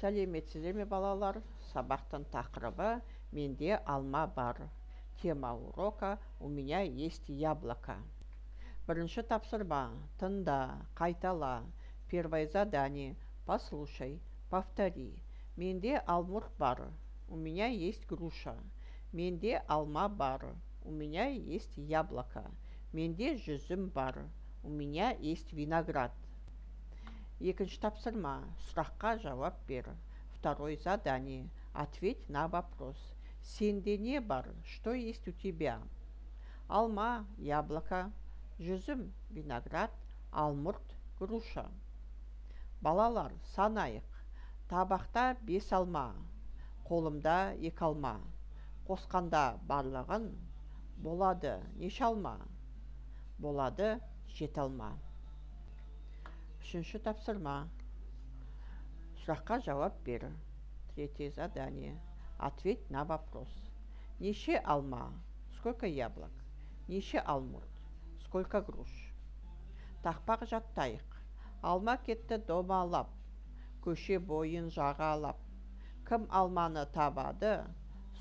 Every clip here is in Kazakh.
Сәлеметсіздер ме балалар? Сабақтың тақырыбы «Менде алма бар». Тема урока «У меня есть яблоко». Бірінші тапсырма. Тыңда, қайтала. Первое задание. Послушай, повтори. Менде алмұрт бар. У меня есть груша. Менде алма бар. У меня есть яблоко. Менде жүзім бар. У меня есть виноград. Екінші тапсырма. Сұраққа жауап бер. Второе задание. Ответь на вопрос. Сенде не бар? Что есть у тебя? Алма, яблоко, жүзім, виноград, алмұрт, груша. Балалар, санайық. Табақта 5 алма, қолымда 2 алма. Қосқанда барлығын болады неше алма? Болады 7 алма. Үшінші тапсырма. Сұраққа жауап бер. Третье задание. Ответь на вопрос. Неше алма? Сколько яблок? Неше алмұрт? Сколько груш? Тақпақ жаттайық. Алма кетті домалап, көше бойын жағалап. Кім алманы табады,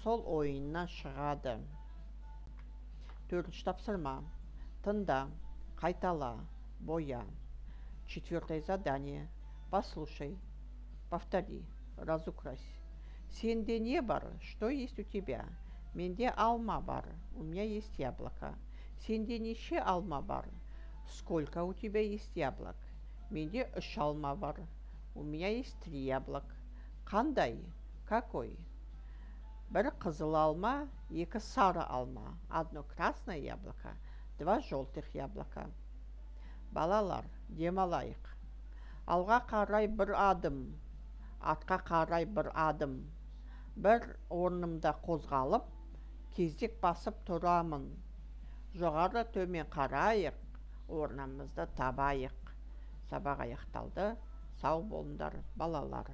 сол ойыннан шығады. Төртінші тапсырма. Тыңда, қайтала, боя. Четвертое задание. Послушай, повтори, разукрась. Сенде не бар? Что есть у тебя? Менде алма бар. У меня есть яблоко. Сенде неше алма бар? Сколько у тебя есть яблок? Менде 3 алма бар. У меня есть 3 яблок. Қандай? Какой? Бір қызыл алма, 2 сары алма. Одно красное яблоко, 2 желтых яблока. Балалар, демалайық. Алға қарай 1 адым, артқа қарай 1 адым. Бір орнымда қозғалып, кезек басып тұрамын. Жоғары төмен қарайық, орнымызды табайық. Сабақ аяқталды. Сау болыңдар балалар.